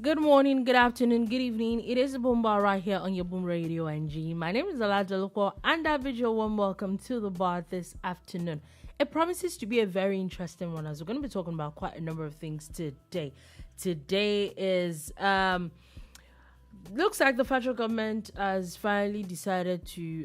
Good morning, good afternoon, good evening. It is Boomba right here on your Boom Radio NG. My name is Alajaluko and Davido. Warm welcome to the bar this afternoon. It promises to be a very interesting one as we're going to be talking about quite a number of things today. Today is looks like the federal government has finally decided to,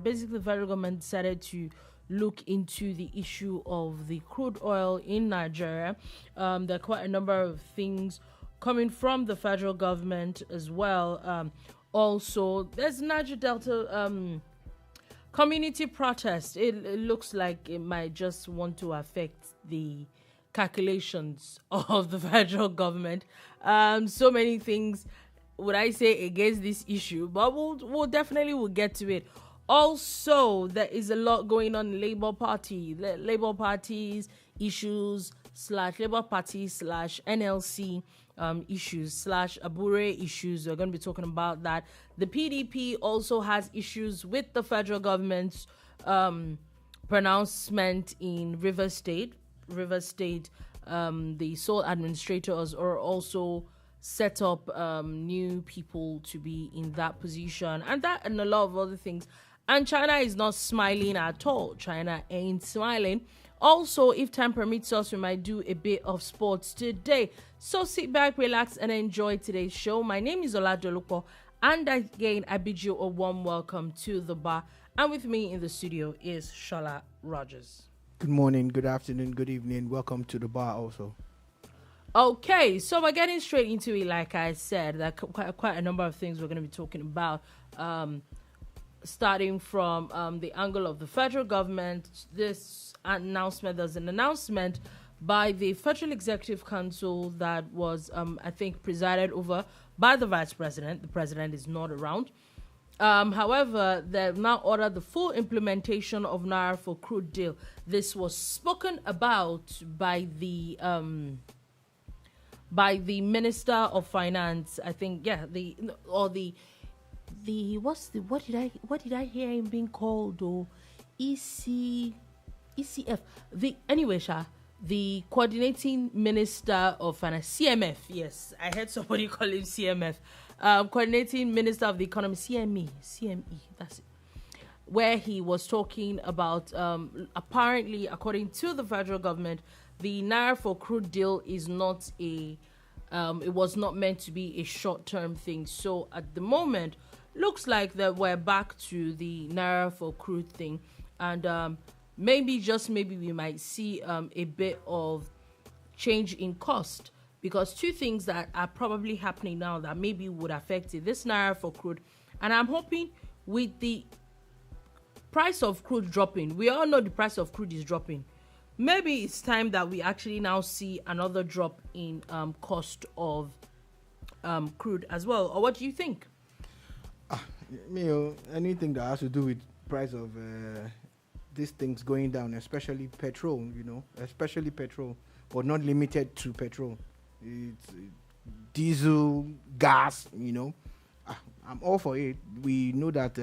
basically the federal government decided to look into the issue of the crude oil in Nigeria. There are quite a number of things coming from the federal government as well. Also, there's Niger Delta community protest. It looks like it might just want to affect the calculations of the federal government. So many things would I say against this issue, but we'll definitely get to it. Also, there is a lot going on in Labour Party. Labour Party's issues / Labour Party / NLC issues / Abure issues. We're going to be talking about that. The PDP also has issues with the federal government's pronouncement in Rivers State. The sole administrators are also set up new people to be in that position, and that and a lot of other things. And China is not smiling at all. China ain't smiling. Also, if time permits us, we might do a bit of sports today. So sit back, relax, and enjoy today's show. My name is Oladoluko, and again, I bid you a warm welcome to the bar. And with me in the studio is Shola Rogers. Good morning, good afternoon, good evening. Welcome to the bar also. Okay, so we're getting straight into it. Like I said, there are quite a number of things we're going to be talking about. Starting from the angle of the federal government, there's an announcement by the Federal Executive Council that was, I think, presided over by the Vice President. The President is not around. However, they've now ordered the full implementation of naira-for-crude deal. This was spoken about by the Minister of Finance. I think, what did I hear him being called? Or ECF. The coordinating minister of finance, CMF. Yes, I heard somebody call him CMF. Coordinating minister of the economy, CME. That's it. Where he was talking about apparently, according to the federal government, the naira-for-crude deal is not it was not meant to be a short-term thing. So at the moment, looks like that we're back to the naira-for-crude thing, and maybe we might see a bit of change in cost, because two things that are probably happening now that maybe would affect it. This naira-for-crude, and I'm hoping with the price of crude dropping, we all know the price of crude is dropping. Maybe it's time that we actually now see another drop in cost of crude as well. Or what do you think? Anything that has to do with price of these things going down, especially petrol, but not limited to petrol. It's diesel, gas, I'm all for it. We know that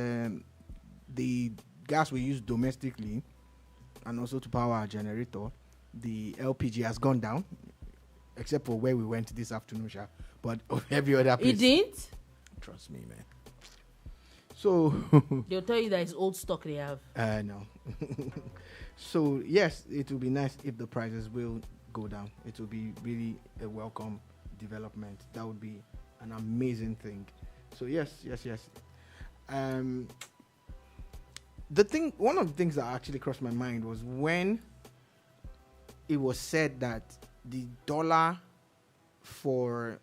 the gas we use domestically and also to power our generator, the LPG has gone down, except for where we went this afternoon, but every other place. It didn't? Trust me, man. So they'll tell you that it's old stock they have. No. So yes, it will be nice if the prices will go down. It will be really a welcome development. That would be an amazing thing. So yes. One of the things that actually crossed my mind was when it was said that the dollar for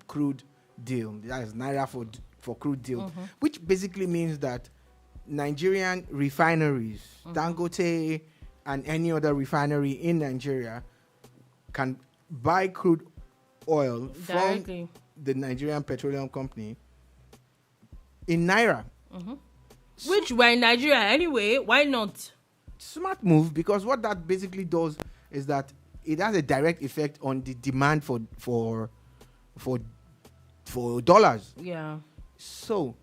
crude deal, that is naira for crude deal, which basically means that Nigerian refineries, Dangote and any other refinery in Nigeria, can buy crude oil directly from the Nigerian Petroleum Company in naira. Which we're in Nigeria anyway, why not? Smart move, because what that basically does is that it has a direct effect on the demand for dollars. Yeah. So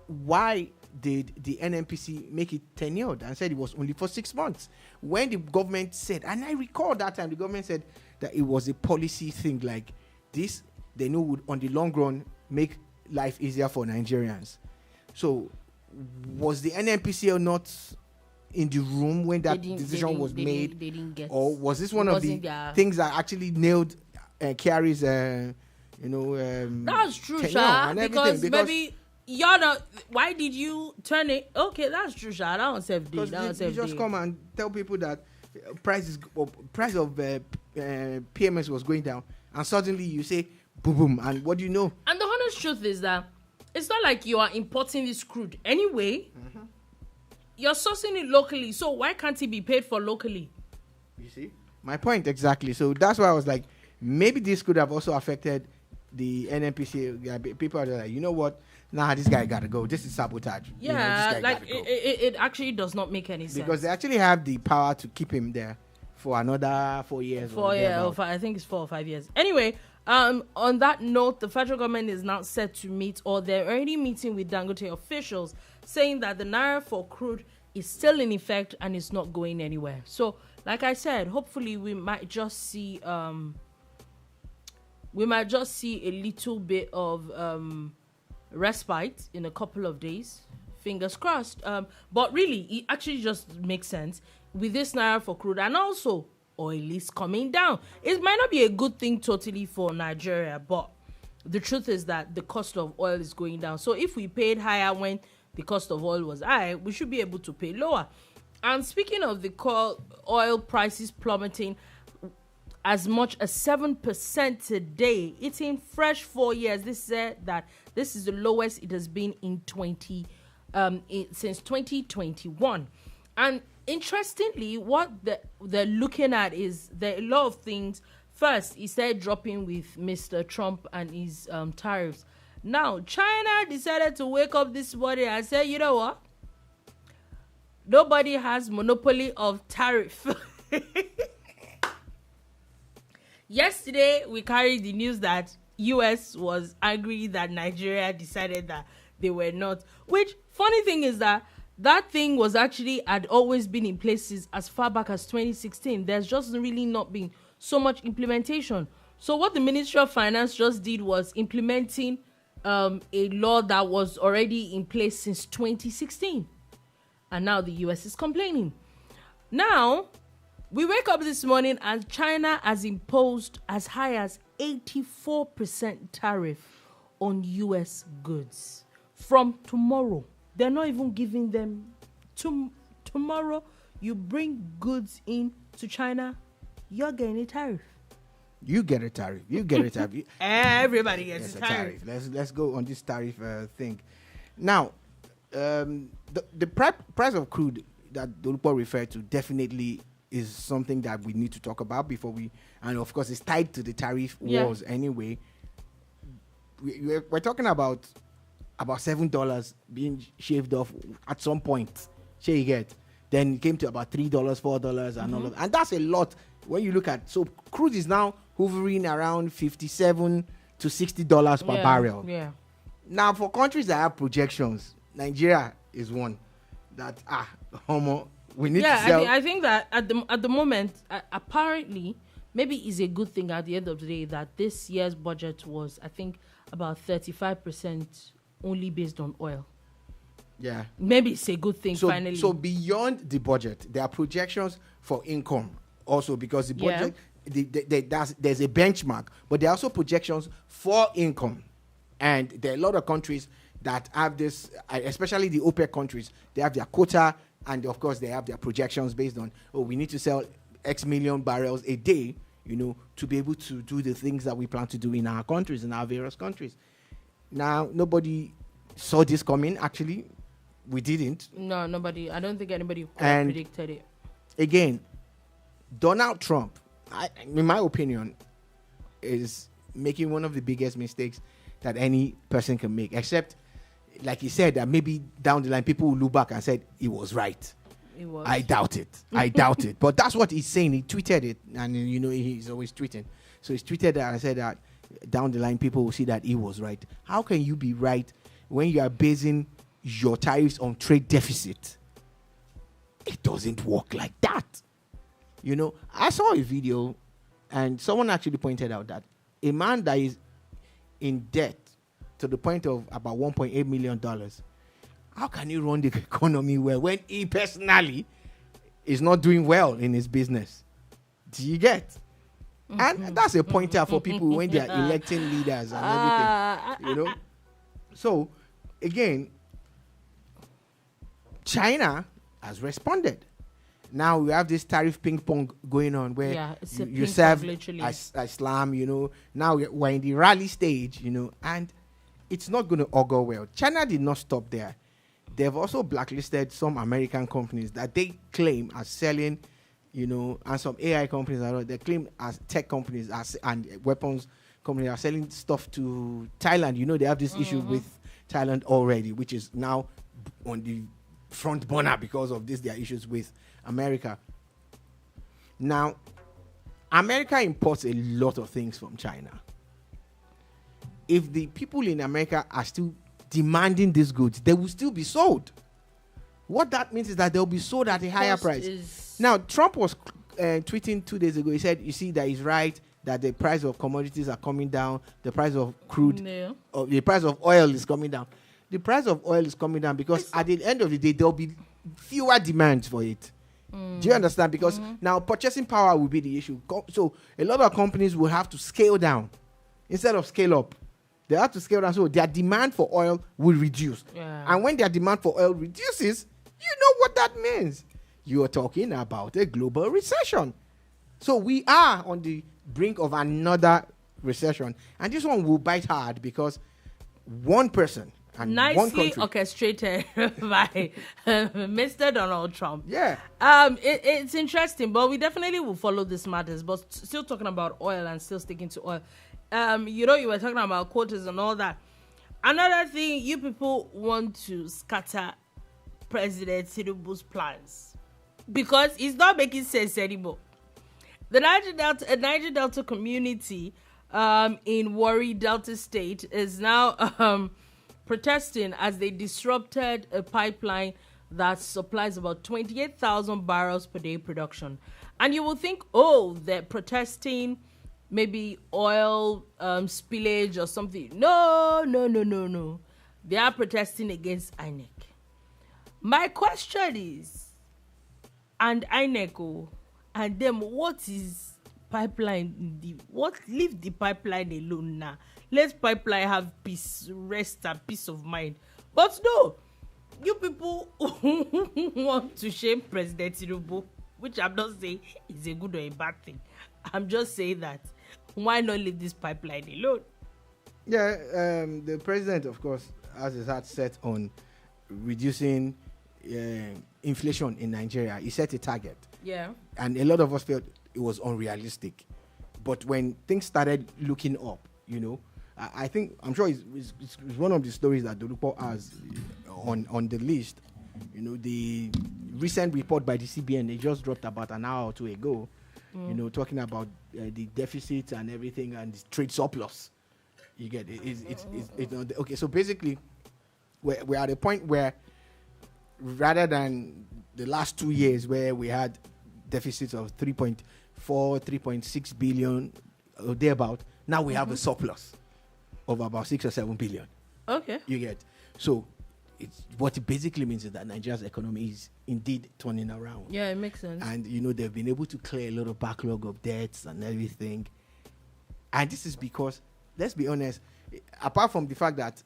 why did the NNPC make it tenured and said it was only for 6 months? When the government said, and I recall that time, the government said that it was a policy thing like this. They know would on the long run make life easier for Nigerians. So was the NNPCL not in the room when that decision was made? They didn't get, or was this one of the things that actually nailed Kyari's that's true, Sha, because maybe you're not. Why did you turn it? Okay, that's true, Sha. That one self did. You just come and tell people that price of PMS was going down, and suddenly you say boom boom, and what do you know? And the honest truth is that it's not like you are importing this crude anyway. Mm-hmm. You're sourcing it locally, so why can't it be paid for locally? You see my point exactly. So that's why I was like, maybe this could have also affected the NNPC. People are like, you know what? Nah, this guy gotta go. This is sabotage. Yeah, it actually does not make any sense. Because they actually have the power to keep him there for another 4 years. I think it's 4 or 5 years. Anyway, on that note, the federal government is now set to meet, or they're already meeting with Dangote officials, saying that the naira-for-crude is still in effect and is not going anywhere. So, like I said, hopefully we might just see a little bit of respite in a couple of days. Fingers crossed. But really, it actually just makes sense with this naira-for-crude, and also oil is coming down. It might not be a good thing totally for Nigeria, but the truth is that the cost of oil is going down. So if we paid higher when the cost of oil was high, we should be able to pay lower. And speaking of the oil prices plummeting as much as 7% today, it's in fresh 4 years. This said that this is the lowest it has been in since 2021. And interestingly, what they're looking at is a lot of things. First, he started dropping with Mr. Trump and his tariffs. Now, China decided to wake up this morning and say, you know what? Nobody has monopoly of tariff. Yesterday, we carried the news that US was angry that Nigeria decided that they were not. Which, funny thing is that thing was actually had always been in places as far back as 2016. There's just really not been so much implementation. So what the Ministry of Finance just did was implementing a law that was already in place since 2016. And now the US is complaining. Now, we wake up this morning and China has imposed as high as 84% tariff on US goods from tomorrow. They're not even giving them tomorrow. You bring goods in to China, you're getting a tariff. You get a tariff. Everybody gets a tariff. Let's go on this tariff thing. Now, the price of crude that Dolupo referred to definitely is something that we need to talk about before and of course it's tied to the tariff wars anyway. We're talking about $7 being shaved off at some point. Sure you get. Then it came to about $3, $4 and all of that. And that's a lot when you look at, so crude is now hovering around $57 to $60 per barrel. Yeah. Now for countries that have projections, Nigeria is one that we need to sell. I think that at the moment, apparently, maybe it's a good thing at the end of the day that this year's budget was, I think, about 35% only based on oil. Yeah. Maybe it's a good thing finally. So beyond the budget, there are projections for income also, because the budget, there's a benchmark, but there are also projections for income. And there are a lot of countries that have this, especially the OPEC countries, they have their quota, and of course they have their projections based on, we need to sell X million barrels a day, to be able to do the things that we plan to do in our countries, in our various countries. Now, nobody saw this coming, actually. We didn't. No, nobody. I don't think anybody predicted it. Again, Donald Trump, in my opinion, is making one of the biggest mistakes that any person can make, except, like he said, that maybe down the line people will look back and said he was right. It was. I doubt it. But that's what he's saying. He tweeted it, and he's always tweeting. So he's tweeted that and said that down the line people will see that he was right. How can you be right when you are basing your tariffs on trade deficit? It doesn't work like that. I saw a video And someone actually pointed out that a man that is in debt to the point of about $1.8 million, how can he run the economy well when he personally is not doing well in his business? Do you get? And that's a pointer for people when they are electing leaders and everything, So, again, China has responded. Now we have this tariff ping pong going on where you serve Islam, Now we're in the rally stage, and it's not going to augur well. China did not stop there. They've also blacklisted some American companies that they claim are selling, and some AI companies they claim as tech companies and weapons companies are selling stuff to Thailand. They have this issue with Thailand already, which is now on the front burner because of this. There are issues with America. Now, America imports a lot of things from China. If the people in America are still demanding these goods, they will still be sold. What that means is that they'll be sold at a higher price. Now, Trump was tweeting 2 days ago. He said, you see, that he's right, that the price of commodities are coming down. The price of crude, the price of oil is coming down. The price of oil is coming down because at the end of the day, there'll be fewer demands for it. Do you understand? Because now purchasing power will be the issue. So a lot of companies will have to scale down instead of scale up. They have to scale down, so their demand for oil will reduce. And when their demand for oil reduces, you know what that means. You are talking about a global recession. So we are on the brink of another recession. And this one will bite hard because one person and nicely one country orchestrated by Mr. Donald Trump. Yeah. It's interesting, but we definitely will follow these matters. But still talking about oil and still sticking to oil. You were talking about quotas and all that. Another thing, you people want to scatter President Tinubu's plans because it's not making sense anymore. The Niger Delta community in Warri Delta State is now protesting as they disrupted a pipeline that supplies about 28,000 barrels per day production. And you will think, they're protesting maybe oil spillage or something. No. They are protesting against INEC. My question is, and INEC, and them, what is pipeline? Leave the pipeline alone now. Let pipeline have peace, rest and peace of mind. But no, you people want to shame President Tinubu, which I'm not saying is a good or a bad thing. I'm just saying that why not leave this pipeline alone? Yeah, the president, of course, has his heart set on reducing inflation in Nigeria. He set a target. Yeah. And a lot of us felt it was unrealistic. But when things started looking up, I'm sure it's one of the stories that Dolupo has on the list. The recent report by the CBN, they just dropped about an hour or two ago, talking about the deficit and everything and the trade surplus. You get it? It's okay, so basically, we're at a point where rather than the last 2 years where we had deficits of 3.4, 3.6 billion or thereabout, now we have a surplus of about 6 or 7 billion. Okay. You get. So what it basically means is that Nigeria's economy is indeed turning around. Yeah, it makes sense. And they've been able to clear a lot of backlog of debts and everything. And this is because, let's be honest, apart from the fact that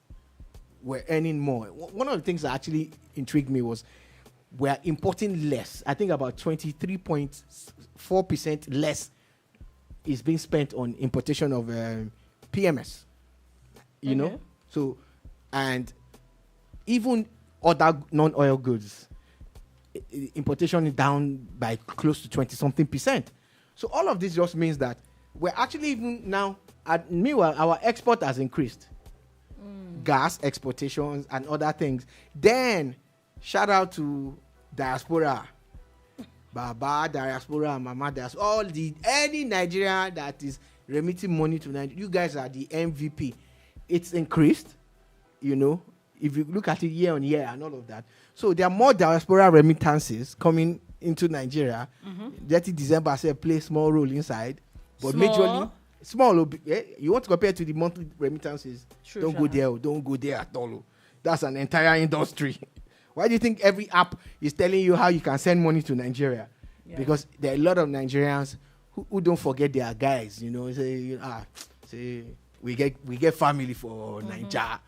we're earning more, one of the things that actually intrigued me was we're importing less. I think about 23.4% less is being spent on importation of PMS. You know? So, and even other non-oil goods, importation is down by close to 20-something%. So all of this just means that we're actually even now, meanwhile, our export has increased. Gas exportations and other things. Then, shout out to diaspora. Baba diaspora, Mama diaspora, any Nigerian that is remitting money to Nigeria, you guys are the MVP. It's increased, if you look at it year on year and all of that. So there are more diaspora remittances coming into Nigeria. 30 December said play a small role inside. But majorly, you want to compare to the monthly remittances, don't go there, don't go there at all. That's an entire industry. Why do you think every app is telling you how you can send money to Nigeria? Yeah. Because there are a lot of Nigerians who don't forget their guys, say we get family for Niger,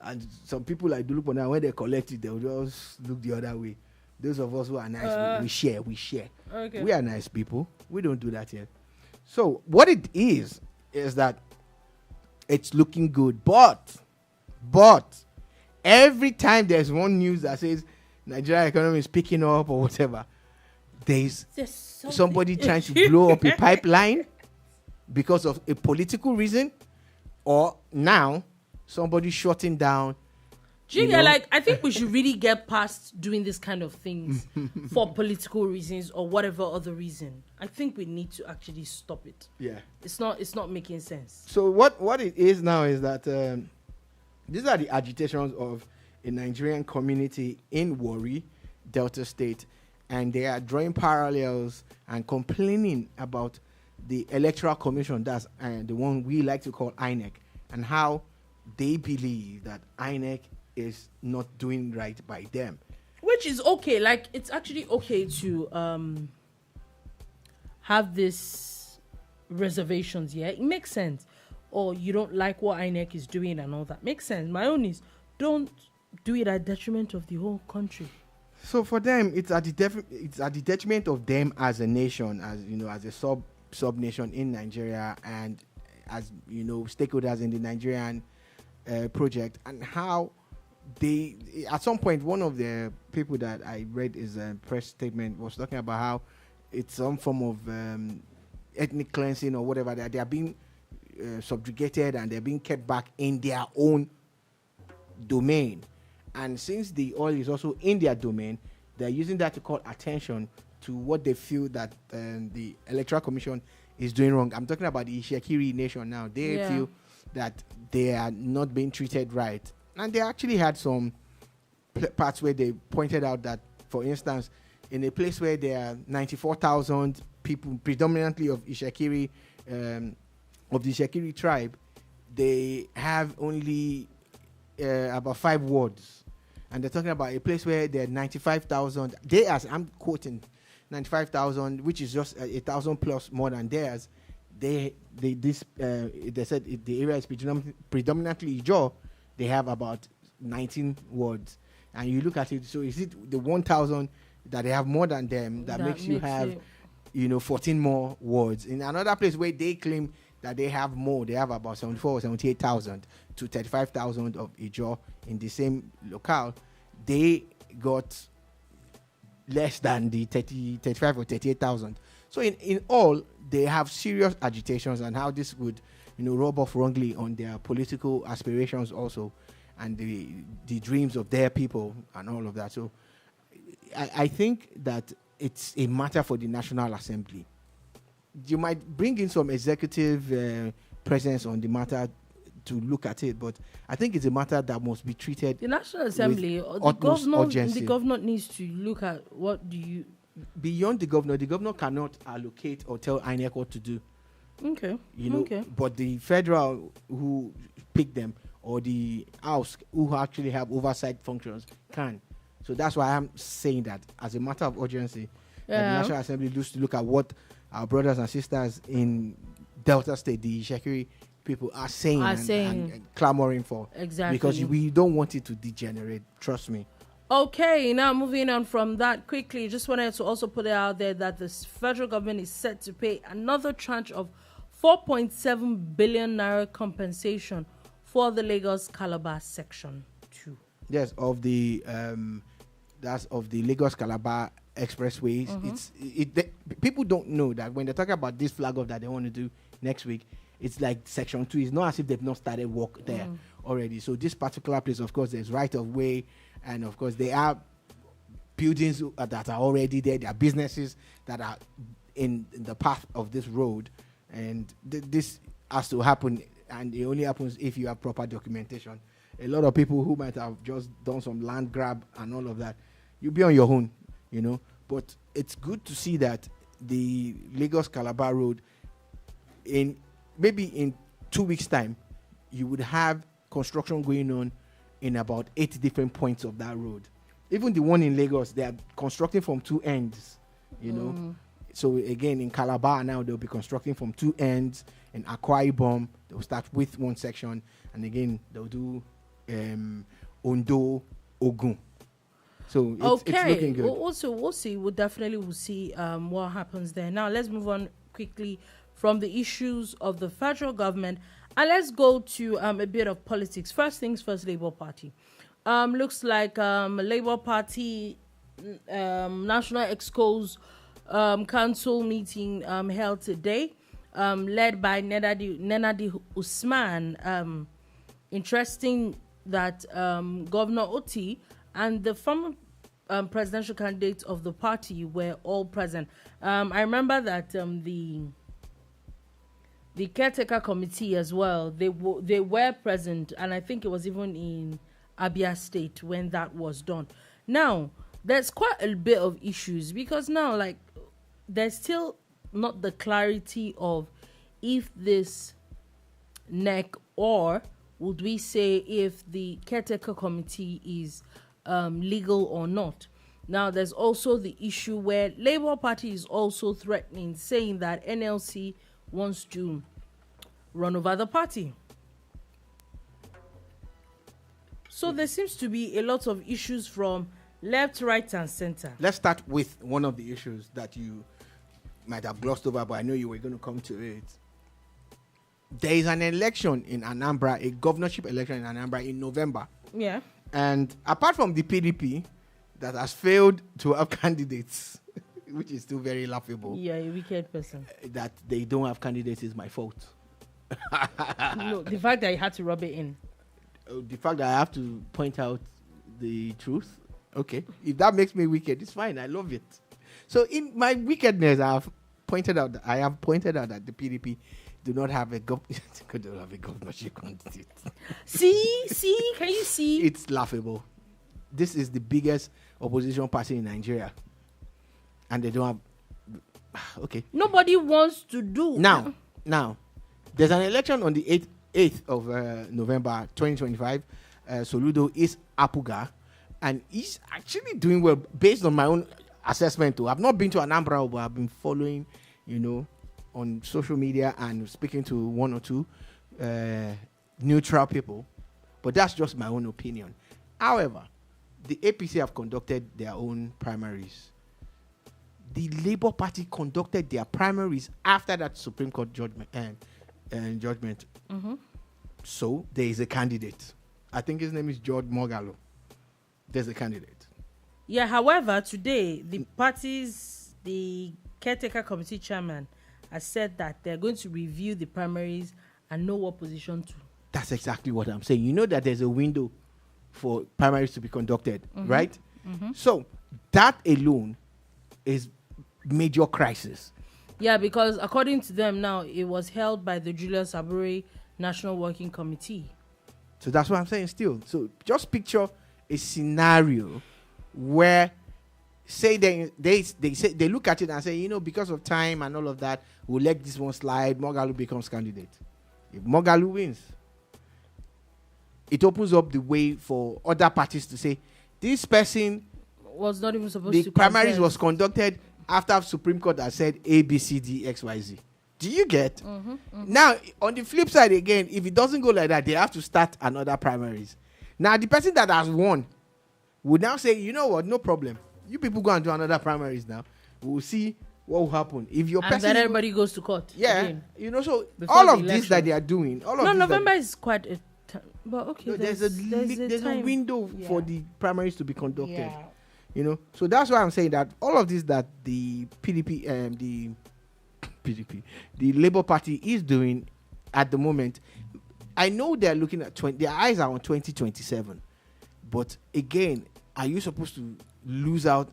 and some like do look on that when they collect it, they'll just look the other way. Those of us who are nice, we share. Okay. We are nice people. We don't do that here. So what it is that it's looking good, but every time there's one news that says Nigeria economy is picking up or whatever, there's somebody trying to blow up a pipeline because of a political reason, or now somebody shutting down. I think we should really get past doing this kind of things for political reasons or whatever other reason. I think we need to actually stop it. Yeah, it's not making sense. So what it is now is that these are the agitations of a Nigerian community in Warri, Delta State, and they are drawing parallels and complaining about the Electoral Commission, that's the one we like to call INEC, and how they believe that INEC is not doing right by them. Which is okay. Like, it's actually okay to have this reservations, yeah? It makes sense. Or you don't like what INEC is doing and all that. Makes sense. My own is, don't do it at detriment of the whole country. So for them, it's at the detriment of them as a nation, as a sub nation in Nigeria, and as stakeholders in the Nigerian project, and how they, at some point, one of the people that I read his press statement was talking about how it's some form of ethnic cleansing or whatever, that they are being subjugated and they're being kept back in their own domain. And since the oil is also in their domain, they're using that to call attention to what they feel that the Electoral Commission is doing wrong. I'm talking about the Ishekiri nation now. They feel that they are not being treated right. And they actually had some parts where they pointed out that, for instance, in a place where there are 94,000 people, predominantly of Ishekiri, of the Ishekiri tribe, they have only about 5 wards. And they're talking about a place where there are 95,000. I'm quoting 95,000, which is just 1,000 plus more than theirs. They said the area is predominantly Ijaw. They have about 19 wards, and you look at it. So is it the 1,000 that they have more than them that makes you have, 14 more wards? In another place where they claim that they have more, they have about 74 or 78,000 to 35,000 of Ijaw in the same locale. They got less than the 35 or 38,000. So in all, they have serious agitations and how this would, rub off wrongly on their political aspirations also, and the dreams of their people and all of that. So I think that it's a matter for the National Assembly. You might bring in some executive presence on the matter to look at it, but I think it's a matter that must be treated. The National Assembly, the governor needs to look at what do you. Beyond the governor cannot allocate or tell INEC what to do. Okay. But the federal who pick them, or the House who actually have oversight functions, can. So that's why I'm saying that as a matter of urgency, the National Assembly needs to look at what our brothers and sisters in Delta State, the Ishekiri people, are saying and clamoring for. Exactly. Because we don't want it to degenerate. Trust me. Okay, now moving on from that quickly, just wanted to also put it out there that the federal government is set to pay another tranche of 4.7 billion naira compensation for the Lagos-Calabar Section 2. Yes, of the that's of the Lagos-Calabar expressways. Mm-hmm. People don't know that when they're talking about this flag off that they want to do next week, it's like Section 2. It's not as if they've not started work there already. So this particular place, of course, there's right of way, and of course there are buildings that are already there. There are businesses that are in the path of this road, and this has to happen, and it only happens if you have proper documentation. A lot of people who might have just done some land grab and all of that, you'll be on your own, But it's good to see that the Lagos-Calabar road maybe in 2 weeks' time, you would have construction going on in about 8 different points of that road. Even the one in Lagos, they are constructing from 2 ends, you know. So again, in Calabar now, they'll be constructing from 2 ends. In Akwa Ibom, they'll start with one section, and again, they'll do Ondo, Ogun. So it's looking good. We'll see. We'll definitely see what happens there. Now, let's move on quickly from the issues of the federal government, and let's go to a bit of politics. First things first, Labour Party. Looks like Labour Party National Excos Council meeting held today, led by Nenadi Usman. Interesting that Governor Otti and the former presidential candidates of the party were all present. I remember that the caretaker committee as well, they were present, and I think it was even in Abia State when that was done. Now, there's quite a bit of issues because now, like, there's still not the clarity of if this NEC, or would we say if the caretaker committee is legal or not. Now, there's also the issue where Labour Party is also threatening, saying that NLC wants to run over the party. So there seems to be a lot of issues from left, right, and center. Let's start with one of the issues that you might have glossed over, but I know you were going to come to it. There is an election in Anambra, a governorship election in Anambra in November. Yeah. And apart from the PDP that has failed to have candidates, which is still very laughable. Yeah, a wicked person. That they don't have candidates is my fault. No, the fact that you had to rub it in. The fact that I have to point out the truth. Okay. If that makes me wicked, it's fine. I love it. So in my wickedness, I have pointed out that the PDP do not have a governorship candidate. See, can you see? It's laughable. This is the biggest opposition party in Nigeria, and they don't have. Okay. Nobody wants to do. Now, there's an election on the 8th of November 2025. Soludo is Apuga, and he's actually doing well based on my own assessment too. I've not been to Anambra, but I've been following, on social media and speaking to one or two neutral people. But that's just my own opinion. However, the APC have conducted their own primaries. The Labour Party conducted their primaries after that Supreme Court judgment. Mm-hmm. So there is a candidate. I think his name is George Mogalo. There's a candidate. Yeah, however, today, the caretaker committee chairman has said that they're going to review the primaries and know what position to. That's exactly what I'm saying. You know that there's a window for primaries to be conducted, right? Mm-hmm. So that alone is major crisis. Yeah, because according to them now, it was held by the Julius Abure National Working Committee. So that's what I'm saying still. So just picture a scenario where, say they look at it and say, because of time and all of that, we'll let this one slide. Moghalu becomes candidate. If Moghalu wins, it opens up the way for other parties to say, this person was not even supposed to. The primaries was conducted after Supreme Court has said A, B, C, D, X, Y, Z. Do you get? Mm-hmm. Now, on the flip side again, if it doesn't go like that, they have to start another primaries. Now, the person that has won would now say, you know what, no problem. You people go and do another primaries now. We'll see what will happen. If your person, then everybody goes to court. Yeah, again, so all of this that they are doing, November is quite a time. But okay, no, there's a window for the primaries to be conducted. Yeah. So that's why I'm saying that all of this that the PDP, the Labour Party is doing at the moment, I know they're looking at their eyes are on 2027, but again, are you supposed to lose out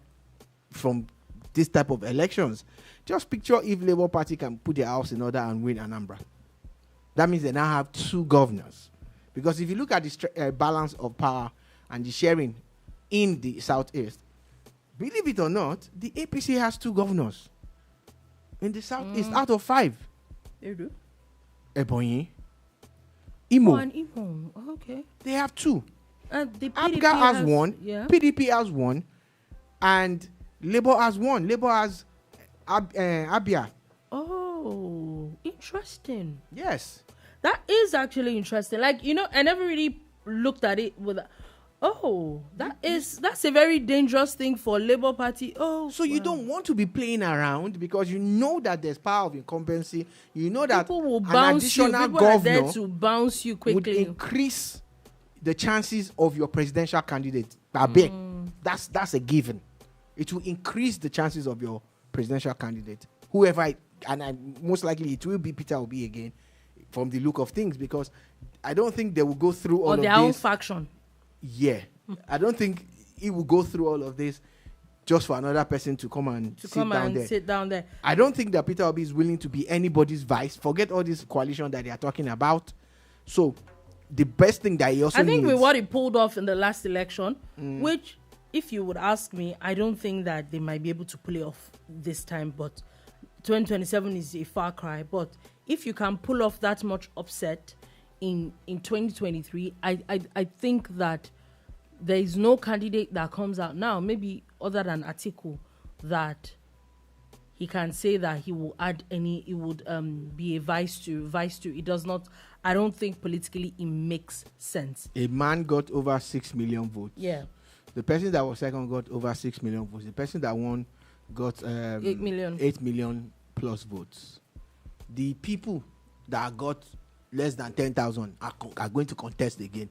from this type of elections? Just picture if Labour Party can put their house in order and win Anambra. That means they now have 2 governors. Because if you look at the balance of power and the sharing in the Southeast, believe it or not, the APC has 2 governors in the Southeast out of 5. They do. Ebonyi, Imo. Oh, and Imo. Okay. They have 2. The PDP APGA has 1. Yeah. PDP has 1. And Labour has 1. Labour has Abia. Oh, interesting. Yes. That is actually interesting. Like, I never really looked at it with that's a very dangerous thing for Labour Party. Oh, so you don't want to be playing around because you know that there's power of incumbency. You know that people will an bounce you. additional People are there governor to bounce you would quickly. increase the chances of your presidential candidate. Big. That's a given. It will increase the chances of your presidential candidate. Most likely it will be Peter Obi again, from the look of things, because I don't think they will go through all of this. Or their own faction. Yeah. I don't think he will go through all of this just for another person to come and sit down there. I don't think that Peter Obi is willing to be anybody's vice. Forget all this coalition that they are talking about. So the best thing that he also needs, with what he pulled off in the last election, which, if you would ask me, I don't think that they might be able to pull it off this time, but 2027 is a far cry. But if you can pull off that much upset in 2023, I think that there is no candidate that comes out now, maybe other than Atiku, that he can say that he will be a vice to. It does not. I don't think politically it makes sense. A man got over 6 million votes. Yeah. The person that was second got over 6 million votes. The person that won got 8 million plus votes. The people that got less than 10,000 are going to contest again.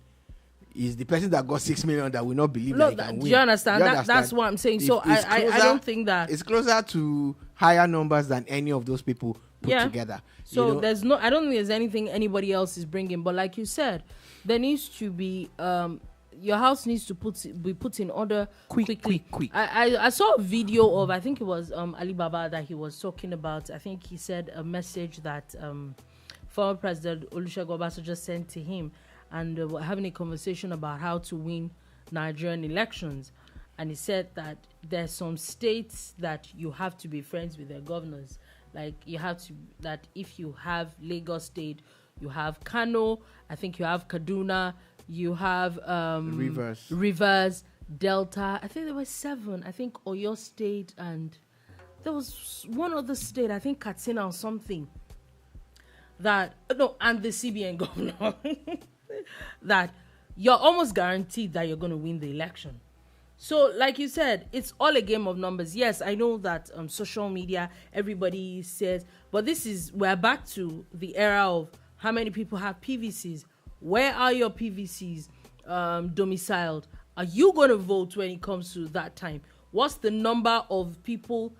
Is the person that got 6 million that will not believe that he can win. Do you understand? That's what I'm saying. So I don't think that it's closer to higher numbers than any of those people put together. So I don't think there's anything anybody else is bringing. But like you said, there needs to be your house needs to be put in order quickly. I saw a video of, I think it was Alibaba, that he was talking about. I think he said a message that former President Olusegun Obasanjo sent to him, and we're having a conversation about how to win Nigerian elections. And he said that there's some states that you have to be friends with their governors. Like that if you have Lagos State, you have Kano, I think you have Kaduna, you have Rivers, Delta. I think there were 7. I think Oyo State, and there was one other state, I think Katsina or something. And the CBN governor. That you're almost guaranteed that you're going to win the election. So, like you said, it's all a game of numbers. Yes, I know that social media, everybody says, but we're back to the era of how many people have PVCs. Where are your PVCs domiciled? Are you going to vote when it comes to that time? What's the number of people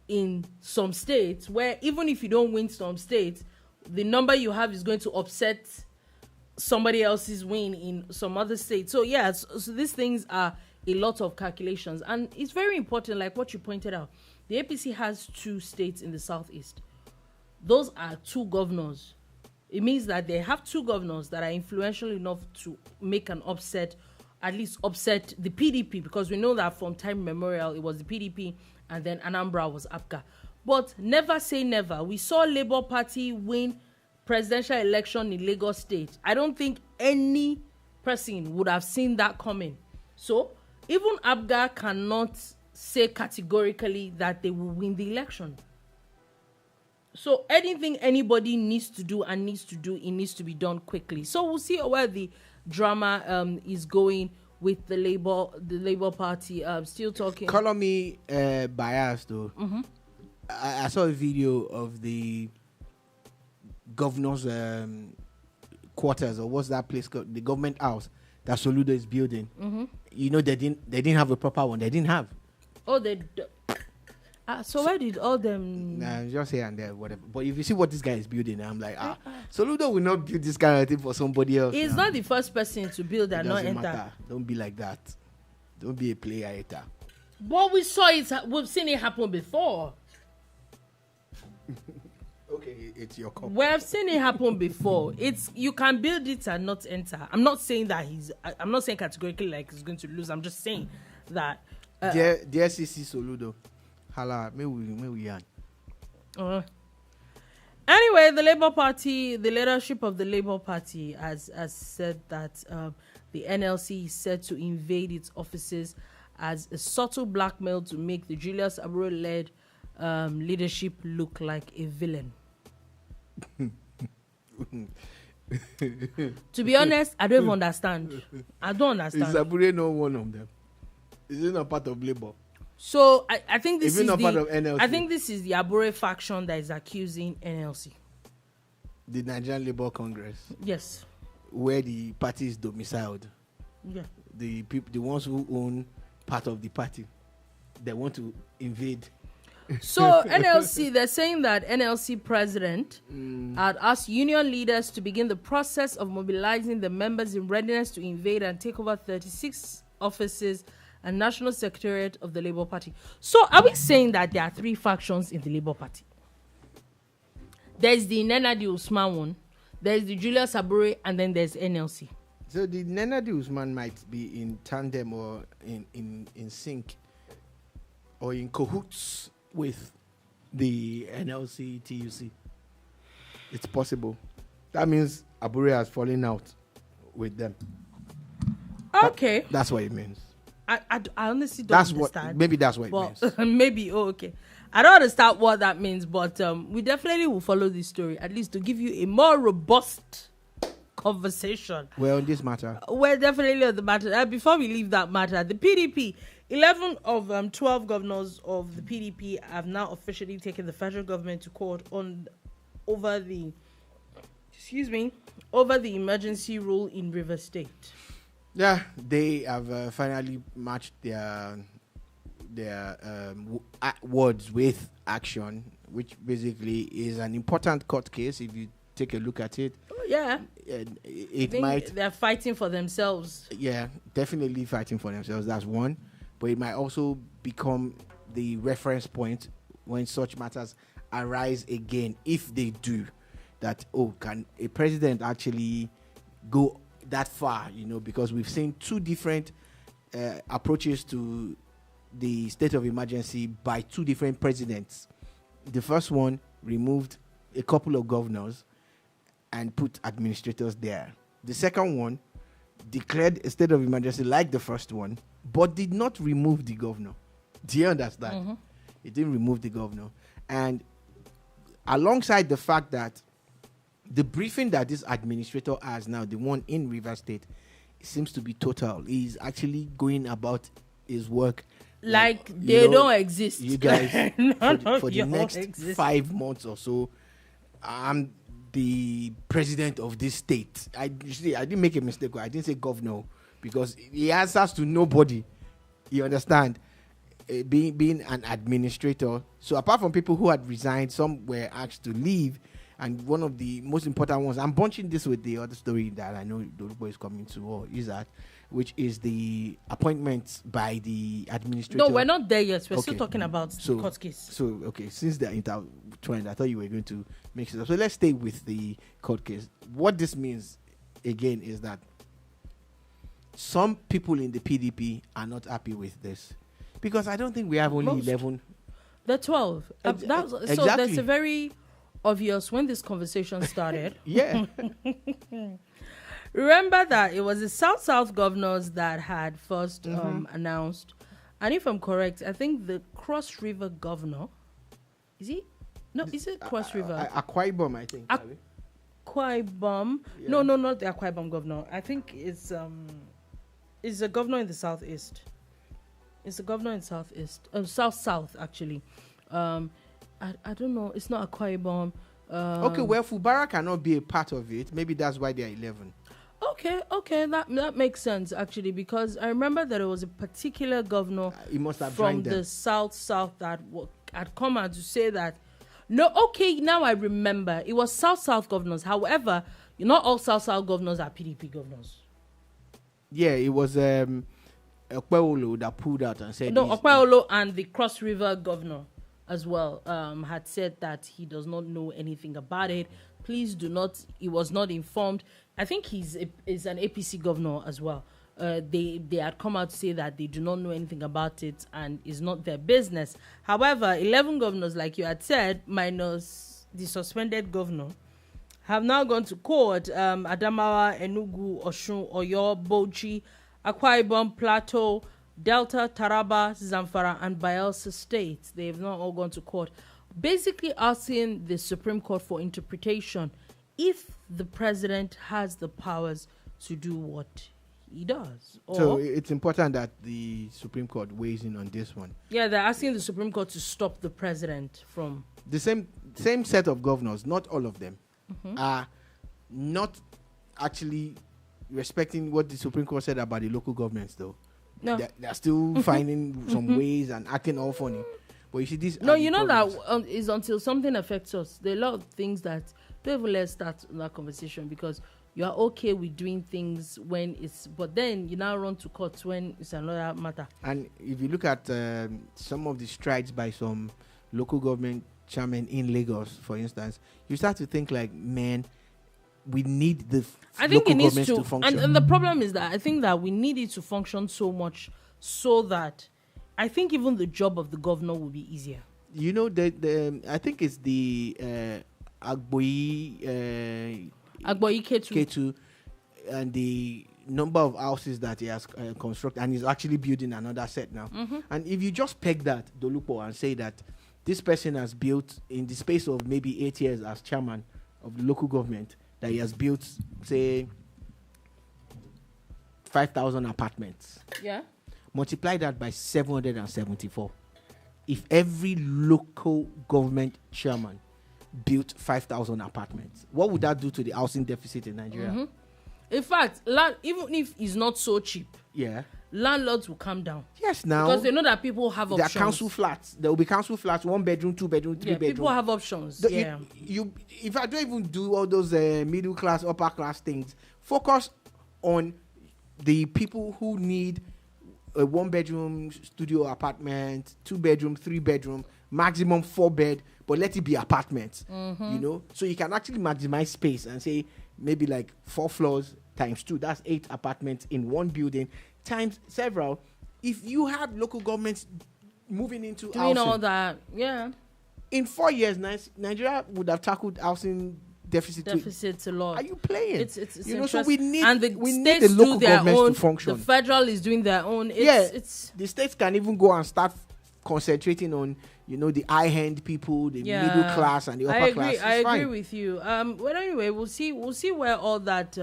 in some states where, even if you don't win some states, the number you have is going to upset somebody else's win in some other state? So so these things are a lot of calculations, and it's very important, like what you pointed out. The APC has 2 states in the southeast. Those are 2 governors. It means that they have 2 governors that are influential enough to make an upset, at least upset the PDP, because we know that from time immemorial it was the PDP and then Anambra was APGA. But never say never. We saw Labour Party win presidential election in Lagos State. I don't think any person would have seen that coming. So even APGA cannot say categorically that they will win the election. So anything anybody needs to do, it needs to be done quickly. So we'll see where the drama is going with the Labour Party. Still talking. Color me biased though. Mm-hmm. I saw a video of the governor's quarters, or what's that place called? The government house that Soludo is building. Mm-hmm. You know, they didn't have a proper one. They didn't have. Oh, so where did all them? Nah, just here and there, whatever. But if you see what this guy is building, I'm like, Soludo will not build this kind of thing for somebody else. He's not the first person to build and not enter. Matter. Don't be like that. Don't be a player hater. But we saw it. We've seen it happen before. Okay, it's your call. We've seen it happen before. You can build it and not enter. I'm not saying categorically like he's going to lose. I'm just saying that. Dear CC Soludo, hala, may we yarn. Anyway, the Labour Party, the leadership of the Labour Party has said that the NLC is set to invade its offices as a subtle blackmail to make the Julius Aburo-led leadership look like a villain. To be honest, I don't even understand. I don't understand. Is Aburo not one of them? Is he not part of Labour? So I think this is not part of NLC? I think this is the Aburo faction that is accusing NLC. The Nigerian Labour Congress. Yes. Where the party is domiciled. Yeah. The people, the ones who own part of the party, they want to invade. So NLC, they're saying that NLC president had asked union leaders to begin the process of mobilizing the members in readiness to invade and take over 36 offices and national secretariat of the Labour Party. So are we saying that there are three factions in the Labour Party? There's the Nnamdi Usman one, there's the Julius Aburo, and then there's NLC. So the Nnamdi Usman might be in tandem or in sync or in cahoots with the NLC TUC. It's possible. That means Aburo has fallen out with them. Okay. That's what it means. I honestly don't understand. Maybe that's what it means. Maybe, okay. I don't understand what that means, but we definitely will follow this story, at least to give you a more robust conversation. Well, on this matter. We're definitely on the matter. Before we leave that matter, the PDP, 11 of 12 governors of the PDP have now officially taken the federal government to court over the emergency rule in Rivers State. Yeah, they have finally matched their words with action, which basically is an important court case. If you take a look at it, yeah, they're fighting for themselves. Yeah, definitely fighting for themselves. That's one, but it might also become the reference point when such matters arise again, if they do. That can a president actually go that far, because we've seen two different approaches to the state of emergency by two different presidents. The first one removed a couple of governors and put administrators there. The second one declared a state of emergency like the first one, but did not remove the governor. Do you understand? Mm-hmm. It didn't remove the governor. And alongside the fact that the briefing that this administrator has now, the one in Rivers State, seems to be total. He's actually going about his work like they don't exist. You guys, for the next 5 months or so, I'm the president of this state. I didn't make a mistake. I didn't say governor because he answers to nobody. You understand? Being an administrator. So apart from people who had resigned, some were asked to leave. And one of the most important ones, I'm bunching this with the other story that I know Dolubo is coming to, or is that, which is the appointments by the administrator. No, we're not there yet. We're still talking about the court case. So, since they're intertwined, I thought you were going to mix it up. So let's stay with the court case. What this means, again, is that some people in the PDP are not happy with this. Because I don't think we have only 11. The 12. Exactly. So there's a very obvious when this conversation started. Yeah. Remember that it was the South governors that had first announced, and if I'm correct, I think the Cross River governor, is it Cross River? Akwa Ibom, I think. Akwa Ibom. Yeah. No, not the Akwa Ibom governor. I think it's a governor in the southeast. It's a governor in southeast, south actually. I don't know. It's not Akwa Ibom. Okay, well, Fubara cannot be a part of it. Maybe that's why they are 11. Okay, that makes sense actually, because I remember that it was a particular governor from the south that had come out to say that. No, okay, now I remember it was south governors. However, not all south governors are PDP governors. Yeah, it was Okpeolo that pulled out and said. No, Okpeolo and the Cross River governor as well had said that he does not know anything about it. Please do not. He was not informed. I think he's an APC governor as well. They had come out to say that they do not know anything about it and it's not their business. However, 11 governors, like you had said, minus the suspended governor, have now gone to court. Adamawa, Enugu, Osun, Oyo, Bauchi, Akwa Ibom, Plateau, Delta, Taraba, Zamfara, and Bayelsa states. They have not all gone to court, basically asking the Supreme Court for interpretation if the president has the powers to do what he does. So it's important that the Supreme Court weighs in on this one. Yeah, they're asking the Supreme Court to stop the president from... The same set of governors, not all of them, are not actually respecting what the Supreme Court said about the local governments, though. No. They're still finding some ways and acting all funny. But you see, this. No, you know that is until something affects us. There are a lot of things that don't even let's start that conversation, because you are okay with doing things when it's, but then you now run to court when it's another matter. And if you look at some of the strides by some local government chairmen in Lagos, for instance, you start to think like, man, we need the local governments to function. And the problem is that I think that we need it to function so much so that I think even the job of the governor will be easier. You know, I think it's the Agboyi Ketu, and the number of houses that he has constructed, and he's actually building another set now. And if you just peg that, Dolupo, and say that this person has built, in the space of maybe 8 years as chairman of the local government, that he has built, say, 5,000 apartments. Yeah. Multiply that by 774. If every local government chairman built 5,000 apartments, what would that do to the housing deficit in Nigeria? In fact, land, even if it's not so cheap, landlords will come down. Yes, now. Because they know that people have options. There are council flats. There will be council flats, 1 bedroom, 2 bedroom, 3 bedroom. People have options. If I don't even do all those middle class, upper class things, focus on the people who need a 1 bedroom studio apartment, 2 bedroom, 3 bedroom, maximum 4 bed, but let it be apartments. You know, so you can actually maximize space and say maybe like 4 floors times 2. That's 8 apartments in one building times several. If you had local governments moving into doing housing, all that, in 4 years, Nigeria would have tackled housing deficits a lot. Are you playing? It's you know, so we need the local governments to function. The federal is doing their own. The states can even go and start concentrating on, you know, the high-end people, the middle class, and the upper class. I agree with you. Well, anyway, we'll see where all that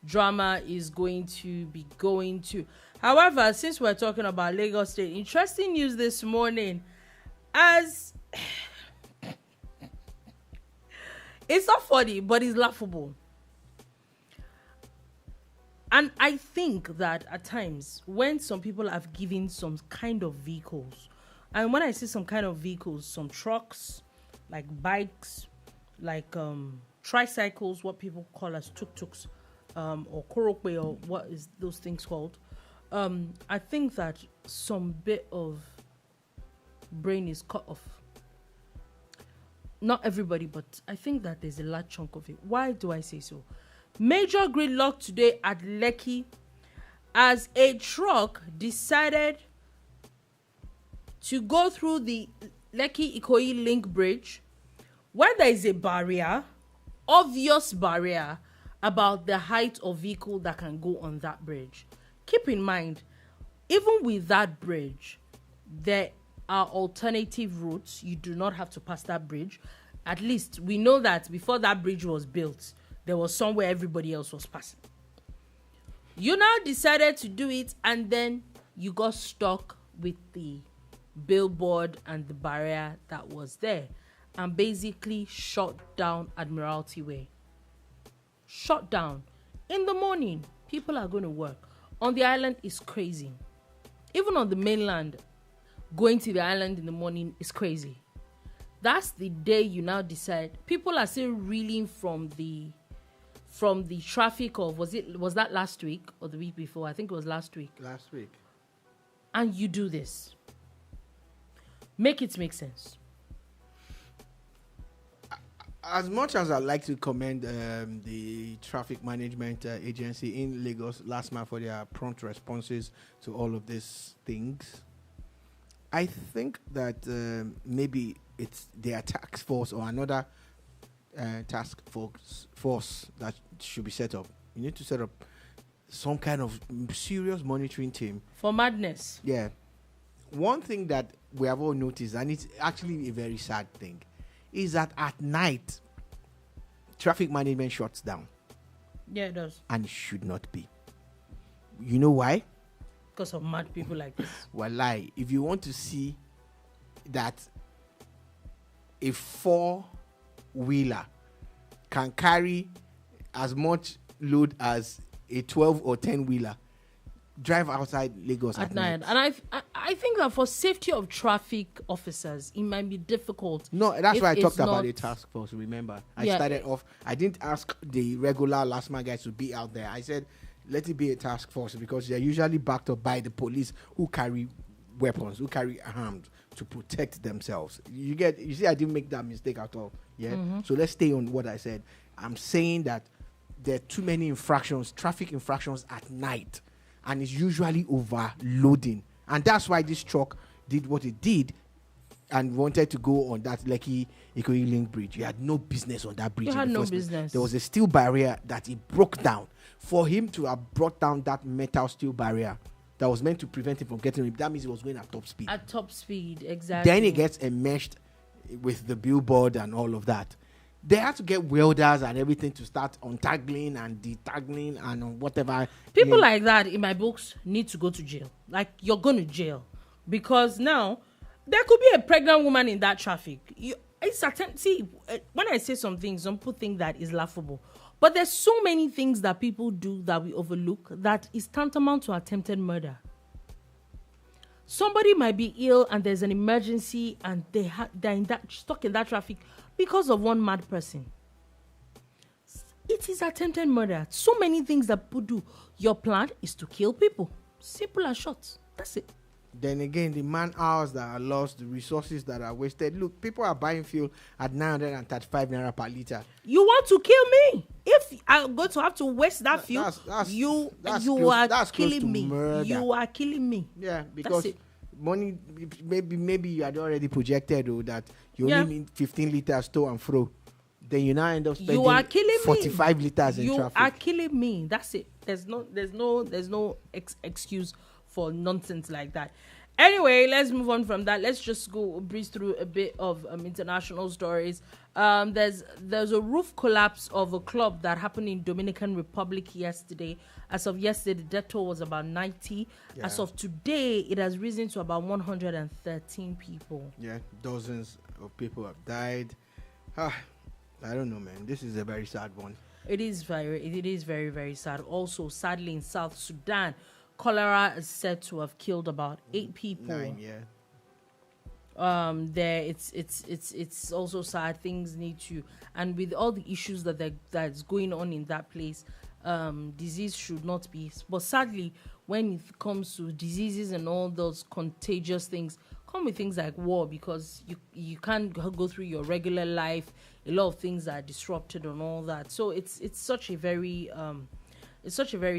drama is going to be going to. However, since we're talking about Lagos State, interesting news this morning. As it's not funny, but it's laughable. And I think that at times, when some people have given some kind of vehicles, and when I say some kind of vehicles, some trucks, like bikes, like tricycles, what people call as tuk-tuks, or korokwe, or what is those things called, I think that some bit of brain is cut off. Not everybody, but I think that there's a large chunk of it. Why do I say so? Major gridlock today at Lekki as a truck decided to go through the Lekki-Ikoyi link bridge where there is a barrier, obvious barrier, about the height of vehicle that can go on that bridge. Keep in mind, even with that bridge, there are alternative routes. You do not have to pass that bridge. At least we know that before that bridge was built, there was somewhere everybody else was passing. You now decided to do it, and then you got stuck with the billboard and the barrier that was there, and basically shut down Admiralty Way. Shut down. In the morning, people are going to work. On the island is crazy. Even on the mainland, going to the island in the morning is crazy. That's the day you now decide. People are still reeling from the traffic of, was that last week or the week before? I think it was last week. Last week. And you do this. Make it make sense. As much as I'd like to commend the traffic management agency in Lagos last month for their prompt responses to all of these things, I think that maybe it's their task force or another task force that should be set up. You need to set up some kind of serious monitoring team for madness. Yeah. One thing that we have all noticed, and it's actually a very sad thing, is that at night, traffic management shuts down. Yeah, it does. And it should not be. You know why? Because of mad people like this. Wallahi, if you want to see that a 4-wheeler can carry as much load as a 12 or 10-wheeler, drive outside Lagos at night. And I think that for safety of traffic officers, it might be difficult. No, that's why I talked about a task force. Remember, I started off. I didn't ask the regular last mile guys to be out there. I said, let it be a task force, because they're usually backed up by the police who carry weapons, who carry arms to protect themselves. You see, I didn't make that mistake at all. Yeah. Mm-hmm. So let's stay on what I said. I'm saying that there are too many infractions, traffic infractions at night, and it's usually overloading. And that's why this truck did what it did and wanted to go on that Lekki Ikoyi Link bridge. You had no business on that bridge. You had no business. There was a steel barrier that it broke down. For him to have brought down that metal steel barrier that was meant to prevent him from getting it, that means he was going at top speed. At top speed, exactly. Then it gets enmeshed with the billboard and all of that. They had to get welders and everything to start untangling and detangling and whatever. People like that, in my books, need to go to jail. Like, you're going to jail. Because now, there could be a pregnant woman in that traffic. See, when I say some things, some people think that is laughable. But there's so many things that people do that we overlook that is tantamount to attempted murder. Somebody might be ill and there's an emergency and they're stuck in that traffic because of one mad person. It is attempted murder. So many things that people do. Your plan is to kill people. Simple and short. That's it. Then again, the man hours that are lost, the resources that are wasted. Look, people are buying fuel at 935 naira per litre. You want to kill me? If I'm going to have to waste that fuel, you are killing me. Murder. You are killing me. Yeah, because money, maybe you had already projected that you only need 15 litres to and fro. Then you now end up spending 45 litres in traffic. You are killing me. That's it. There's no excuse for nonsense like that. Anyway, let's move on from that. Let's just go breeze through a bit of international stories. There's a roof collapse of a club that happened in Dominican Republic yesterday. As of yesterday, the death toll was about 90. Yeah. As of today, it has risen to about 113 people. Yeah, dozens of people have died. I don't know, man. This is a very sad one. It is very, very sad. Also, sadly, in South Sudan, cholera is said to have killed about 8 people. 9, yeah. There, it's also sad. Things need to, and with all the issues that's going on in that place, disease should not be. But sadly, when it comes to diseases and all those contagious things, come with things like war, because you can't go through your regular life. A lot of things are disrupted and all that. So it's such a very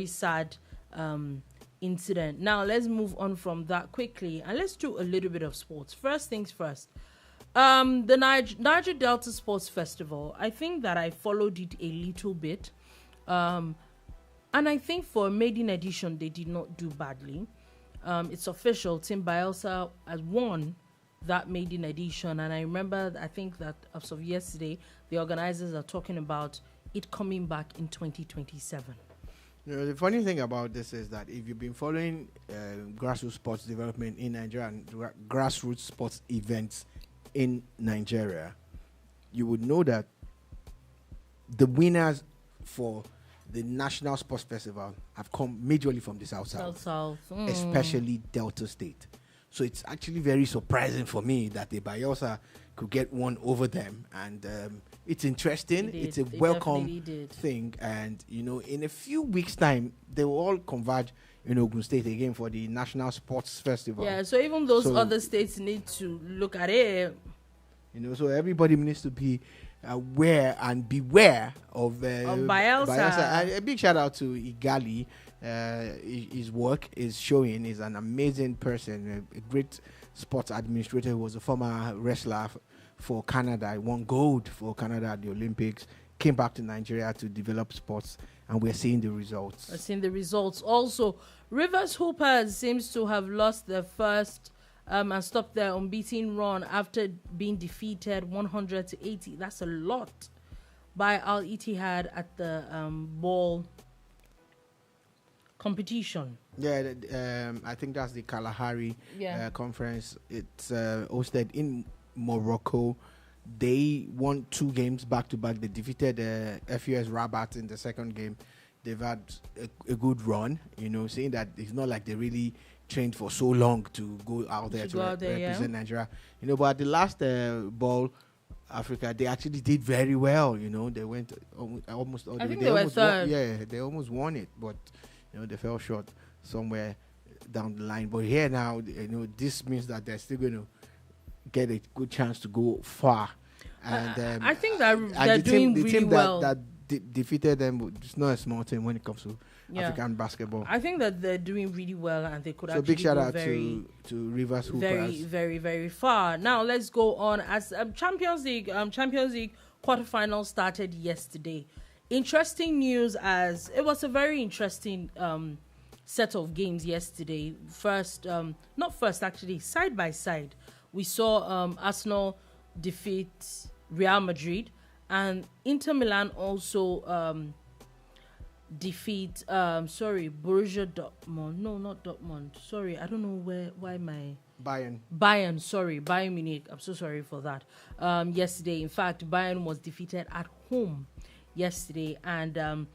sad incident. Now let's move on from that quickly and let's do a little bit of sports. First things first. The Niger Delta Sports Festival. I think that I followed it a little bit, and I think for a maiden edition they did not do badly. It's official. Team Bielsa has won that maiden edition, and I remember, I think that as of yesterday, the organizers are talking about it coming back in 2027. You know, the funny thing about this is that if you've been following grassroots sports development in Nigeria and grassroots sports events in Nigeria, you would know that the winners for the National Sports Festival have come majorly from the South. Especially Delta State. So it's actually very surprising for me that the Bielsa could get one over them, and it's interesting. It's a welcome thing, and you know, in a few weeks' time, they will all converge in Ogun State again for the National Sports Festival. Yeah, so even those other states need to look at it. You know, so everybody needs to be aware and beware of Bielsa. A big shout out to Igali. His work is showing. He's an amazing person, a great sports administrator who was a former wrestler for Canada. He won gold for Canada at the Olympics. Came back to Nigeria to develop sports, and we're seeing the results. Also, Rivers Hoopers seems to have lost their first and stopped their unbeaten run after being defeated 100-80. That's a lot by Al Ittihad at the ball competition. Yeah, I think that's the Kalahari conference. It's hosted in Morocco. They won 2 games back to back. They defeated FUS Rabat in the second game. They've had a good run, saying that it's not like they really trained for so long to go out there to represent Nigeria. But at the last Ball Africa, they actually did very well. They went almost all the way. I think they were third. They almost won it, but they fell short somewhere down the line. But here now, this means that they're still going to get a good chance to go far. And I think that they're doing really well. That defeated them, it's not a small team when it comes to African basketball. I think that they're doing really well, and they could so actually big shout go out to Rivers Hoopers. Very, very, very far. Now let's go on. As Champions League quarterfinals started yesterday. Interesting news, as it was a very interesting set of games yesterday. Side by side, we saw Arsenal defeat Real Madrid, and Inter Milan also defeat Borussia Dortmund. No, not Dortmund. Sorry, I don't know why my Bayern Munich. I'm so sorry for that. Yesterday, in fact, Bayern was defeated at home yesterday, and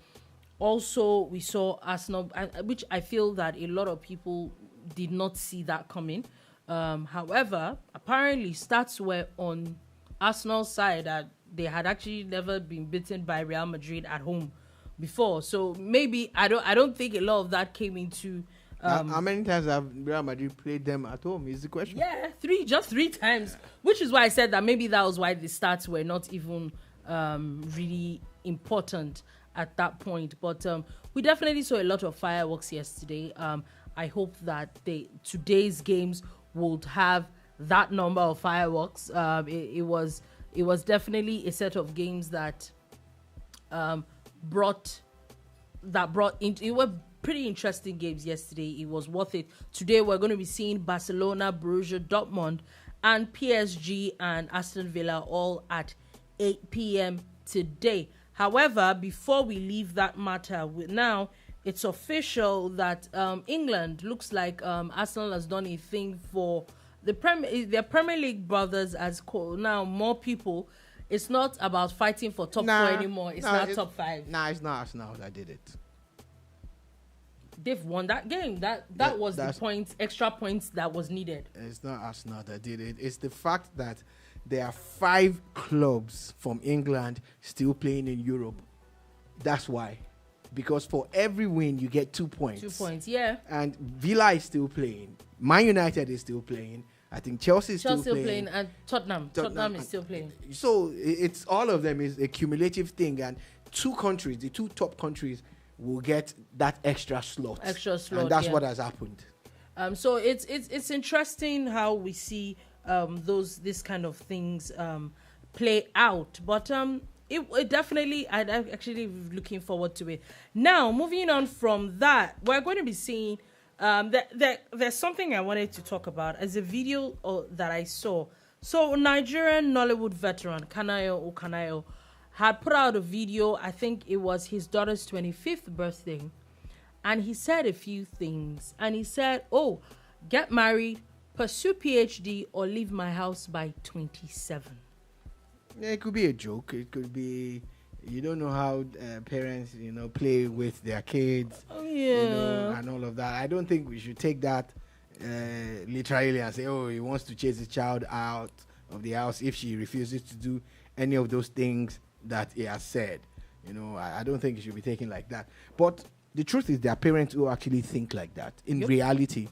also we saw Arsenal, which I feel that a lot of people did not see that coming. However, apparently stats were on Arsenal's side that they had actually never been beaten by Real Madrid at home before. So maybe I don't think a lot of that came into. How many times have Real Madrid played them at home? Is the question? Yeah, just three times. Which is why I said that maybe that was why the stats were not even really important at that point. But we definitely saw a lot of fireworks yesterday. I hope that today's games would have that number of fireworks. It was definitely a set of games that brought into. It were pretty interesting games yesterday. It was worth it. Today we're going to be seeing Barcelona, Borussia Dortmund, and PSG and Aston Villa all at 8 p.m. today. However, before we leave that matter, now it's official that England looks like Arsenal has done a thing for their Premier League brothers as now more people. It's not about fighting for top 4 anymore. It's not top 5. It's not Arsenal that did it. They've won that game. That was the extra points that was needed. It's not Arsenal that did it. It's the fact that there are 5 clubs from England still playing in Europe. That's why. Because for every win, you get 2 points. 2 points, yeah. And Villa is still playing. Man United is still playing. I think Chelsea is still playing. And Tottenham is still playing. So it's all of them is a cumulative thing. And 2 countries, the 2 top countries, will get that extra slot. And that's what has happened. So it's interesting how we see this kind of things play out. But it definitely, I'm actually looking forward to it. Now, moving on from that, we're going to be seeing there's something I wanted to talk about as a video that I saw. So Nigerian Nollywood veteran Kanayo Okanayo had put out a video. I think it was his daughter's 25th birthday, and he said a few things. And he said, get married, pursue PhD, or leave my house by 27. Yeah, it could be a joke. It could be, you don't know how parents, play with their kids, and all of that. I don't think we should take that literally and say, he wants to chase his child out of the house if she refuses to do any of those things that he has said. I don't think it should be taken like that. But the truth is there are parents who actually think like that in reality.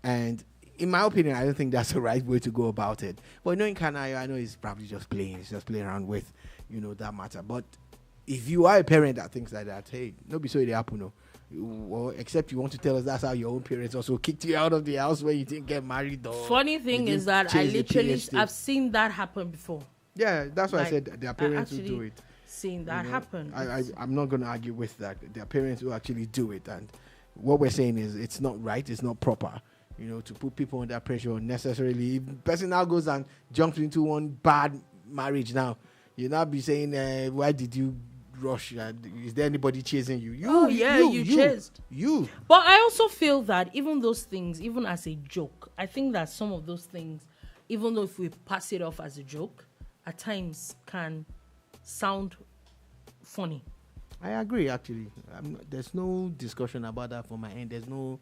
And in my opinion, I don't think that's the right way to go about it. But knowing Kanayo, I know he's probably just playing. He's just playing around with, that matter. But if you are a parent that thinks like that, hey, don't be so it happen, no. Well, except you want to tell us that's how your own parents also kicked you out of the house when you didn't get married. Or funny thing is that I've seen that happen before. Yeah, that's why I Like, said their parents will do actually it. seeing that happen. I'm not going to argue with that. Their parents will actually do it. And what we're saying is it's not right, it's not proper, to put people under pressure unnecessarily. If the person now goes and jumps into one bad marriage now, you'll not be saying, why did you rush? Is there anybody chasing you? You chased. You. But I also feel that even those things, even as a joke, I think that some of those things, even though if we pass it off as a joke, at times can sound funny. I agree, actually. There's no discussion about that from my end. There's no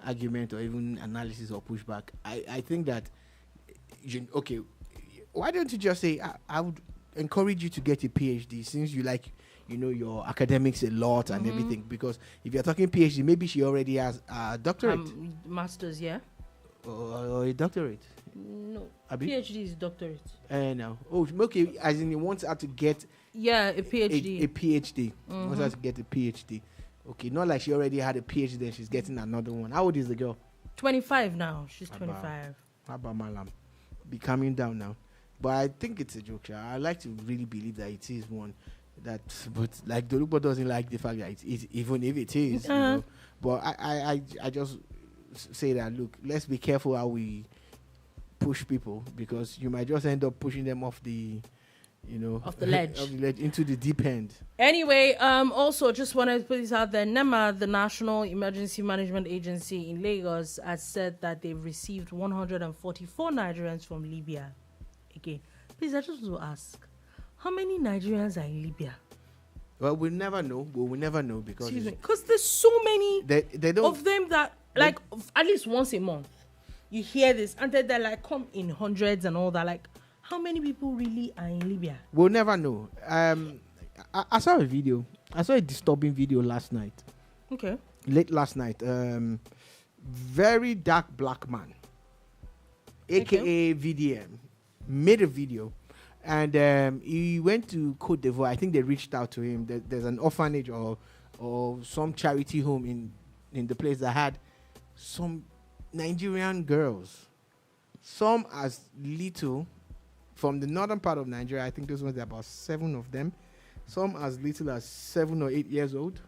argument or even analysis or pushback. I think that, okay, why don't you just say, I would encourage you to get a PhD since you like, your academics a lot and everything. Because if you're talking PhD, maybe she already has a doctorate. Master's, yeah. Or a doctorate. No, Abi? PhD is doctorate. No. Oh, okay, as in he wants her to get... Yeah, a PhD. A PhD. Wants her to get a PhD. Okay, not like she already had a PhD, then she's getting another one. How old is the girl? 25 now. She's 25. How about Malam? Be calming down now. But I think it's a joke. I like to really believe that it is one. But like Dolubo doesn't like the fact that it is, even if it is. But I just say that, look, let's be careful how we push people, because you might just end up pushing them off the off the ledge into the deep end. Anyway, also just wanted to put this out there. NEMA, the National Emergency Management Agency in Lagos, has said that they've received 144 Nigerians from Libya. Again, please, I just want to ask, how many Nigerians are in Libya? Well, we'll never know. We'll never know because there's so many they don't, of them that like at least once a month you hear this, and they're like come in hundreds and all that. Like, how many people really are in Libya? We'll never know. I saw a video. I saw a disturbing video last night. Okay. Late last night. Very dark black man, aka VDM, made a video, and he went to Côte d'Ivoire. I think they reached out to him. There's an orphanage or some charity home in the place that had some Nigerian girls, some as little from the northern part of Nigeria. I think those ones, there are about 7 of them. Some as little as 7 or 8 years old.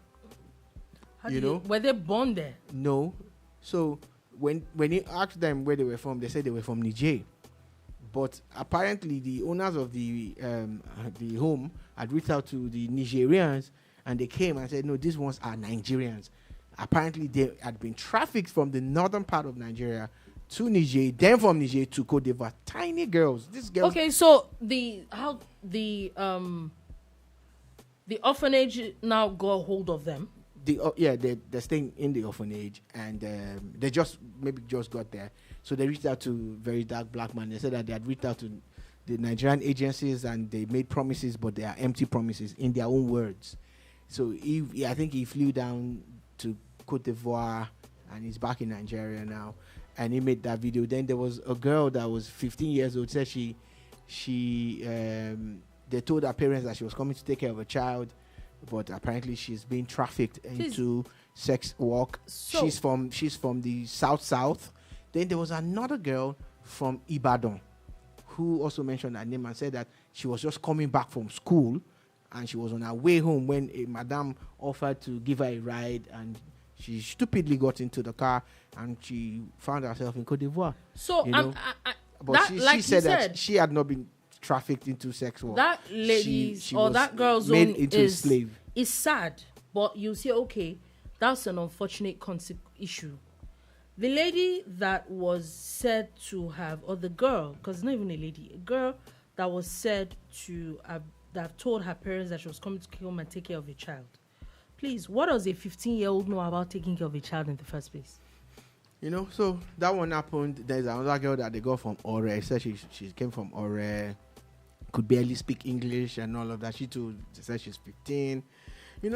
Were they born there? No. So when he asked them where they were from, they said they were from Niger. But apparently the owners of the home had reached out to the Nigerians, and they came and said, no, these ones are Nigerians. Apparently they had been trafficked from the northern part of Nigeria to Niger, then from Niger to Côte d'Ivoire. Tiny girls. These girls. Okay, so the orphanage now got hold of them. They're staying in the orphanage, and they just got there. So they reached out to very dark black man. They said that they had reached out to the Nigerian agencies and they made promises, but they are empty promises in their own words. So I think he flew down to Côte d'Ivoire and he's back in Nigeria now. And he made that video. Then there was a girl that was 15 years old. Said they told her parents that she was coming to take care of a child, but apparently she's being trafficked into sex work. So she's from the south. Then there was another girl from Ibadan who also mentioned her name and said that she was just coming back from school and she was on her way home when a madam offered to give her a ride, and she stupidly got into the car and she found herself in Côte d'Ivoire. So, she said that she had not been trafficked into sex work. That lady's she or that girl's made own into a slave. It's sad, but you say, okay, that's an unfortunate issue. The lady that was said to have, or the girl, because it's not even a lady, a girl that was said to have told her parents that she was coming to come and take care of a child. Please, what does a 15-year-old know about taking care of a child in the first place? So that one happened. There's another girl that they got from Ore. Said she came from Ore, could barely speak English and all of that. She said she's 15.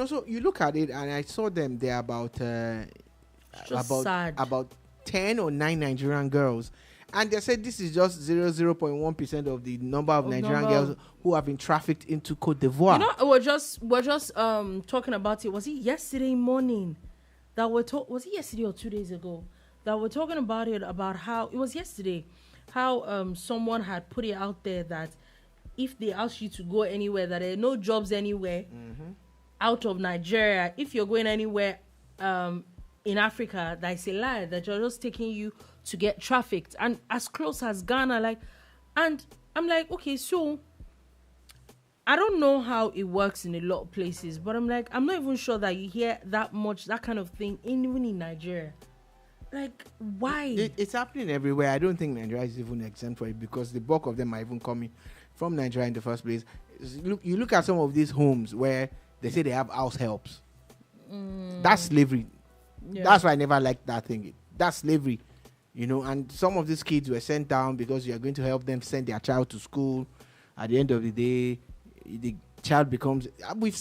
So you look at it, and I saw them. They're about 10 or 9 Nigerian girls, and they said this is just 0.1% of the number of Nigerian girls who have been trafficked into Côte d'Ivoire. We're just talking about it. Was it yesterday morning that was it yesterday or 2 days ago that we're talking about it, about how it was yesterday, how someone had put it out there that if they ask you to go anywhere, that there are no jobs anywhere out of Nigeria. If you're going anywhere in Africa, that's a lie, that you're just taking you to get trafficked. And as close as Ghana, like, and I'm like, okay, so I don't know how it works in a lot of places, but I'm like, I'm not even sure that you hear that much, that kind of thing, even in Nigeria. Like, why? It's happening everywhere. I don't think Nigeria is even exempt for it, because the bulk of them are even coming from Nigeria in the first place. You look at some of these homes where they say they have house helps. That's slavery. Yeah. That's why I never liked that thing. That's slavery, you know. And some of these kids were sent down because you are going to help them send their child to school. At the end of the day, the child becomes. We've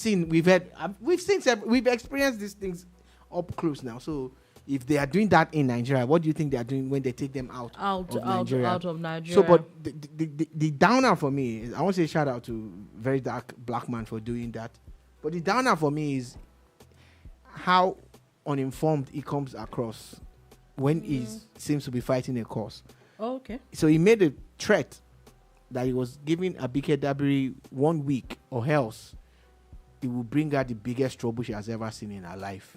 experienced these things up close now. So if they are doing that in Nigeria, what do you think they are doing when they take them out of Nigeria? So, but the downer for me is, I want to say shout out to very dark black man for doing that. But the downer for me is how uninformed he comes across when he seems to be fighting a cause. Oh, okay. So he made a threat that he was giving Abike Dabiri 1 week or else it will bring her the biggest trouble she has ever seen in her life.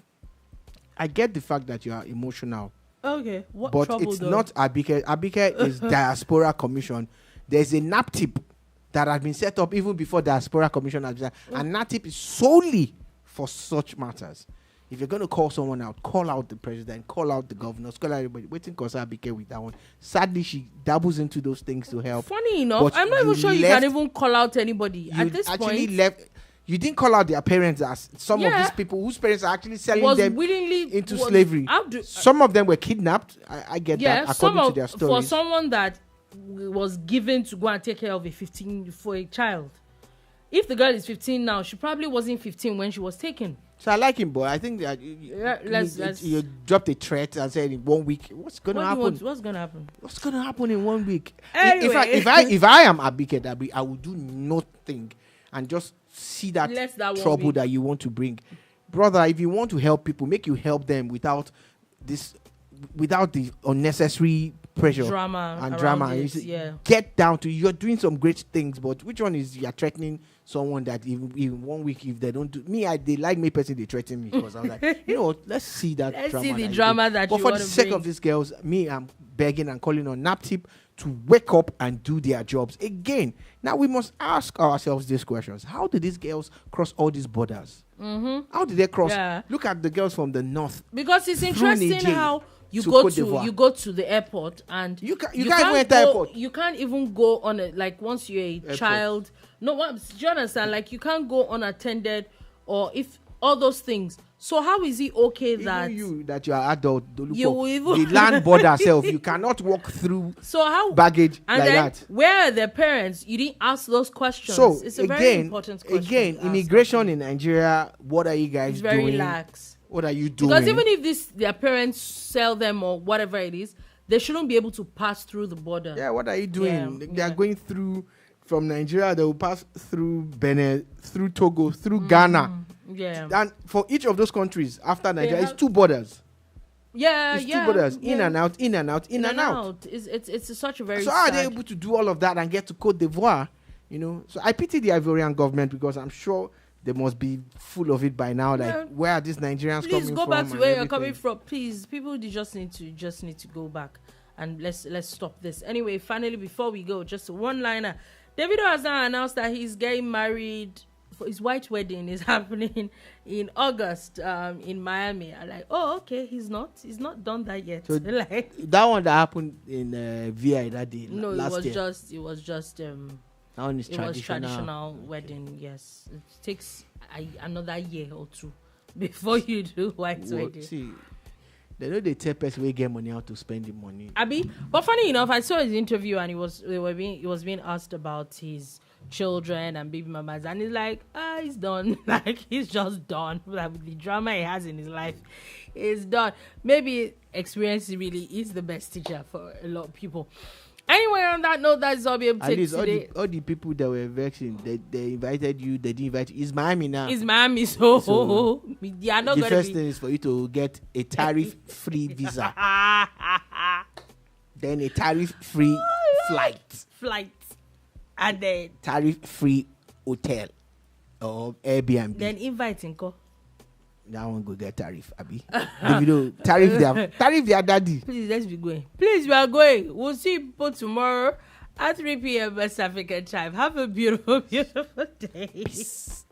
I get the fact that you are emotional. Okay. What but trouble, it's though? not Abike. Abike is Diaspora Commission. There's a NAPTIP that has been set up even before Diaspora Commission has been. And NAPTIP is solely for such matters. If you're going to call someone out, call out the president, call out the governors, call out everybody. Waiting because Abike with that one. Sadly, she dabbles into those things to help. Funny enough, I'm not even sure you can even call out anybody at this point. You didn't call out their parents as some of these people whose parents are actually selling them into slavery. Some of them were kidnapped. I get that according to their stories. For someone that was given to go and take care of for a child. If the girl is 15 now, she probably wasn't 15 when she was taken. So I like him, but I think that you dropped a threat and said in 1 week, what's going to happen? What's going to happen? What's going to happen in 1 week? Anyway. If I am Abike Dabiri, I will do nothing and just see that trouble that you want to bring. Brother, if you want to help people, make you help them without the unnecessary pressure and drama. Get down to, you're doing some great things, but which one is you're threatening someone that in 1 week, if they don't do me, they like me personally, they threaten me because I'm like, let's see that drama that but you for the sake of these girls, I'm begging and calling on NAPTIP to wake up and do their jobs again. Now we must ask ourselves these questions: how did these girls cross all these borders? How did they cross? Look at the girls from the north. Because it's interesting how you go to the airport and you can't even enter airport. You can't even go on once you're a child. No, do you understand? Like, you can't go unattended, or if all those things. So how is it okay that you are adult? The land border self, you cannot walk through. So how baggage and like then, that? Where are their parents? You didn't ask those questions. So it's a very important question. Again, immigration in Nigeria. What are you guys doing? Very lax. What are you doing? Because even if their parents sell them or whatever it is, they shouldn't be able to pass through the border. Yeah, what are you doing? They are going through from Nigeria. They will pass through Benin, through Togo, through Ghana. Yeah. And for each of those countries after Nigeria, it's 2 borders. It's 2 borders. In and out, in and out, in and out. It's such a very So how are they able to do all of that and get to Cote d'Ivoire? So I pity the Ivorian government, because I'm sure they must be full of it by now. Like, where are these Nigerians coming from? Please go back to where you're coming from. Please, people just need to go back, and let's stop this. Anyway, finally, before we go, just one liner. Davido has now announced that he's getting married. For his white wedding is happening in August in Miami. I'm like, oh, okay, he's not done that yet. So like, that one that happened in VI that day. No, last year. it was just that one is traditional wedding. Yes, it takes another year or 2 before you do white wedding. See, they know they tell person we get money how to spend the money. But funny enough, I saw his interview and he was being asked about his children and baby mamas, and he's like, he's done. Like, he's just done. Like, the drama he has in his life is done. Maybe experience really is the best teacher for a lot of people. Anyway, on that note, that's all we'll take today. All the people that were vexing, they invited you, they didn't invite you. It's Miami now. It's Miami, so they are not the first thing is for you to get a tariff-free visa. Then a tariff-free flight. And then tariff-free hotel or Airbnb. Then invite Inko. That one go get tariff, Abi. Davido, tariff their daddy. Please, let's be going. Please, we are going. We'll see people tomorrow at 3 p.m. West African time. Have a beautiful, beautiful day. Peace.